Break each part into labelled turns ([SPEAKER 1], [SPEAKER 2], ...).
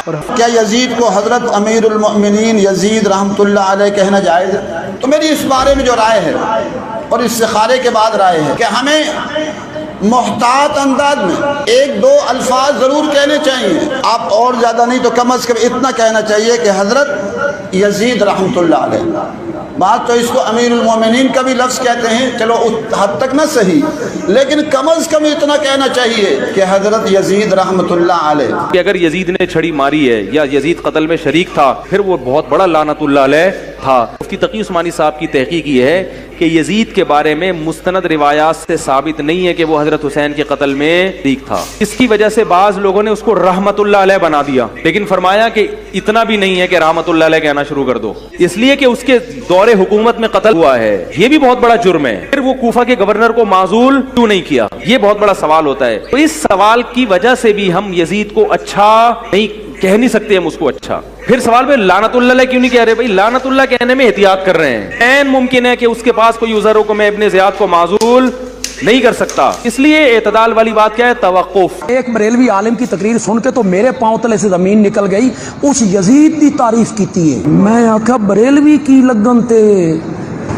[SPEAKER 1] کیا یزید کو حضرت امیر المؤمنین یزید رحمۃ اللہ علیہ کہنا جائز ہے؟ تو میری اس بارے میں جو رائے ہے اور استخارے کے بعد رائے ہے کہ ہمیں محتاط انداز میں ایک دو الفاظ ضرور کہنے چاہیے، آپ اور زیادہ نہیں تو کم از کم اتنا کہنا چاہیے کہ حضرت یزید رحمۃ اللہ علیہ، بات تو اس کو امیر المومنین کا بھی لفظ کہتے ہیں، چلو حد تک نہ صحیح، لیکن کم از کم اتنا کہنا چاہیے کہ حضرت یزید رحمۃ اللہ علیہ۔
[SPEAKER 2] کہ اگر یزید نے چھڑی ماری ہے یا یزید قتل میں شریک تھا، پھر وہ بہت بڑا لعنت اللہ علیہ تھا۔ مفتی تقی عثمانی صاحب کی تحقیق یہ ہے کہ یزید کے بارے میں مستند روایات سے ثابت نہیں ہے کہ وہ حضرت حسین کے قتل میں شریک تھا، اس کی وجہ سے بعض لوگوں نے اس کو رحمت اللہ علیہ بنا دیا، لیکن فرمایا کہ اتنا بھی نہیں ہے کہ رحمت اللہ علیہ کہنا شروع کر دو، اس لیے کہ اس کے دور حکومت میں قتل ہوا ہے، یہ بھی بہت بڑا جرم ہے۔ پھر وہ کوفہ کے گورنر کو معزول کیوں نہیں کیا، یہ بہت بڑا سوال ہوتا ہے۔ تو اس سوال کی وجہ سے بھی ہم یزید کو اچھا نہیں کہہ نہیں سکتے ہم اس کو اچھا۔ پھر سوال پہ لعنت اللہ علیہ کیوں نہیں کہہ رہے؟ بھائی لعنت اللہ کہنے میں احتیاط کر رہے ہیں، عین ممکن ہے کہ اس کے پاس کوئی عذر ہو کہ میں ابن زیاد کو معزول نہیں کر سکتا، اس لیے اعتدال والی بات کیا ہے؟ توقف۔
[SPEAKER 3] ایک بریلوی عالم کی تقریر سن کے تو میرے پاؤں تلے سے زمین نکل گئی، اس یزید کی تعریف کیتی ہے، میں آکھا بریلوی کی لگن تے،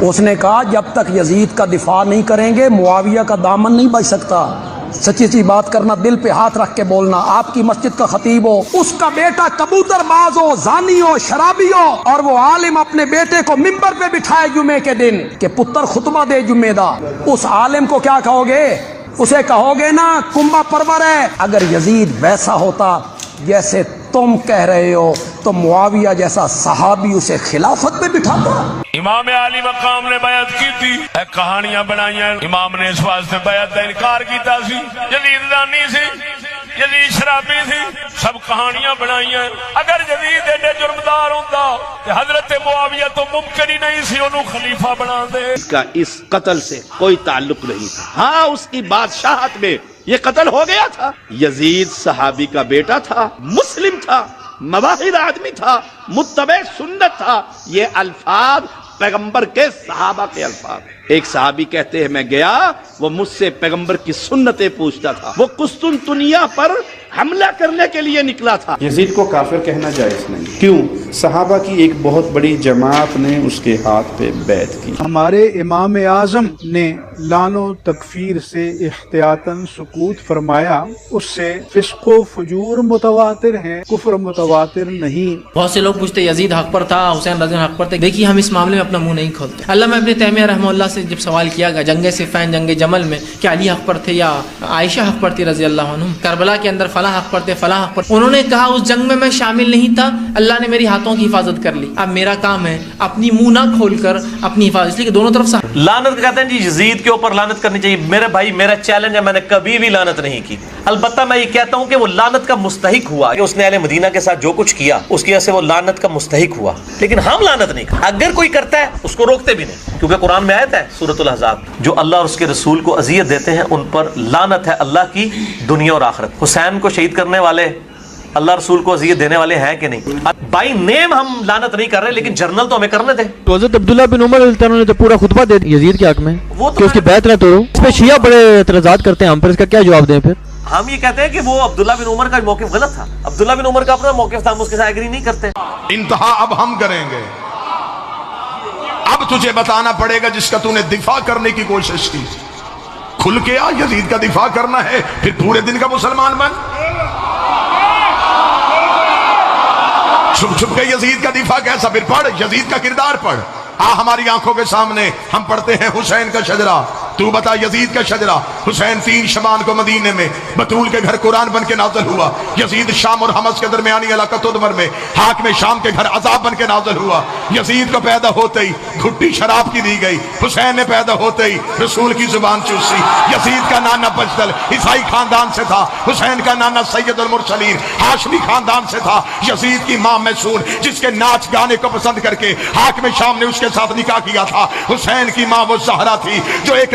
[SPEAKER 3] اس نے کہا جب تک یزید کا دفاع نہیں کریں گے معاویہ کا دامن نہیں بچ سکتا۔ سچی سی بات کرنا، دل پہ ہاتھ رکھ کے بولنا، آپ کی مسجد کا خطیب ہو، اس کا بیٹا کبوتر باز ہو، زانی ہو، شرابی ہو، اور وہ عالم اپنے بیٹے کو ممبر پہ بٹھائے جمعے کے دن کہ پتر خطبہ دے جمعے دا، اس عالم کو کیا کہو گے؟ اسے کہو گے نا کنبہ پرور ہے۔ اگر یزید ویسا ہوتا جیسے تم کہہ رہے ہو تو معاویہ جیسا صحابی اسے خلافت پہ بٹھاتا۔
[SPEAKER 4] امام علی مقام نے بیعت کی تھی، کہانیاں بنائی ہیں، امام نے اس واسطے بیعت کا انکار کیتا سی، یزید زانی سی، یزید شرابی سی، سب کہانیاں بنائی ہیں۔ اگر یزید ایڈے جرمدار ہوتا کہ حضرت معاویہ تو ممکن ہی نہیں سی انہوں خلیفہ بنا دے۔
[SPEAKER 5] اس کا اس قتل سے کوئی تعلق نہیں تھا، ہاں اس کی بادشاہت میں یہ قتل ہو گیا تھا۔ یزید صحابی کا بیٹا تھا، مسلم تھا، مواحد آدمی تھا، متبع سنت تھا، یہ الفاظ پیغمبر کے صحابہ کے الفاظ۔ ایک صحابی کہتے ہیں میں گیا، وہ مجھ سے پیغمبر کی سنتیں پوچھتا تھا، وہ قسطنطنیہ پر حملہ کرنے کے لیے نکلا تھا۔
[SPEAKER 6] یزید کو کافر کہنا جائز نہیں، کیوں؟ صحابہ کی ایک بہت بڑی جماعت نے اس کے ہاتھ پہ بیعت کی۔
[SPEAKER 7] ہمارے امام اعظم نے لعن و تکفیر سے احتیاطاً سکوت فرمایا، اس سے فسق و فجور متواتر ہیں، کفر متواتر نہیں۔
[SPEAKER 8] بہت سے لوگ پوچھتے یزید حق پر تھا، حسین رضی اللہ عنہ حق پر تھے، دیکھیے ہم اس معاملے میں اپنا منہ نہیں کھولتے۔ علامہ ابن تیمیہ رحمہ اللہ سے جب سوال کیا گیا جنگ صفین، جنگ جمل میں کہ علی حق پر تھے یا عائشہ حق پر تھی رضی اللہ عنہ، کربلا کے اندر فلاں حق پر تھے، فلاں حق پر، انہوں نے کہا اس جنگ میں شامل نہیں تھا، اللہ نے میری ہاتھوں کی حفاظت کر لی، اب میرا کام ہے اپنی منہ نہ کھول کر اپنی حفاظت، اس لیے کہ دونوں طرف سے
[SPEAKER 9] لعنت کہتے ہیں جی یزید کے اوپر لعنت کرنی چاہیے۔ میرے بھائی میرا چیلنج ہے، میں نے کبھی بھی لعنت نہیں کی، البتہ میں یہ کہتا ہوں کہ وہ لعنت کا مستحق ہوا کہ اس نے اہل مدینہ کے ساتھ جو کچھ کیا اس کی وجہ سے وہ لعنت کا مستحق ہوا، لیکن ہم لعنت نہیں کرتے۔ اگر کوئی کرتا ہے اس کو روکتے بھی نہیں، کیونکہ قرآن میں آیت ہے سورۃ الاحزاب، جو اللہ اور اس کے رسول کو اذیت دیتے ہیں ان پر لعنت ہے اللہ کی دنیا اور آخرت۔ حسین کو شہید کرنے والے اللہ رسول کو اذیت دینے والے ہیں کہ نہیں؟ بائی نیم ہم لعنت نہیں کر رہے، لیکن جرنل تو ہمیں کرنے تھے۔
[SPEAKER 10] تو حضرت عبداللہ بن عمر رضی اللہ عنہ نے تو پورا خطبہ دے دیا یزید کے حق میں کہ اس کی بیعت نہ توڑو، اس پہ شیعہ بڑے اعتراضات کرتے ہیں، ہم پر اس کا کیا جواب دیں؟ پھر
[SPEAKER 9] ہم یہ کہتے ہیں کہ وہ عبداللہ بن عمر کا موقف غلط تھا، عبداللہ بن عمر کا اپنا موقف تھا، ہم اس کے ساتھ ایگری نہیں کرتے۔
[SPEAKER 4] انتہا اب ہم کریں گے، اب تجھے بتانا پڑے گا جس کا تو نے دفاع کرنے کی کوشش کی، کھل کے آ، یزید کا دفاع کرنا ہے، پھر پورے دن کا مسلمان بن، چھپ چھپ کے یزید کا دفاع کیسا؟ پھر پڑھ یزید کا کردار پڑھ، ہماری آنکھوں کے سامنے ہم پڑھتے ہیں حسین کا شجرہ، تو بتا یزید کا شجرہ۔ حسین 3 شبان کو مدینے میں بطول کے گھر قرآن بن کے نازل ہوا، یزید شام اور حمص کے درمیانی علاقہ تدمر میں حاکم شام کے گھر عذاب بن کے نازل ہوا۔ یزید کو پیدا ہوتے ہی گھٹی شراب کی دی گئی، حسین نے پیدا ہوتے ہی رسول کی زبان چوسی۔ یزید کا نانا بجدل عیسائی خاندان سے تھا، حسین کا نانا سید المرسلین ہاشمی خاندان سے تھا۔ یزید کی ماں میسون جس کے ناچ گانے کو پسند کر کے حاکم شام نے اس کے ساتھ نکاح کیا تھا، حسین کی ماں وہ زہرا تھی جو ایک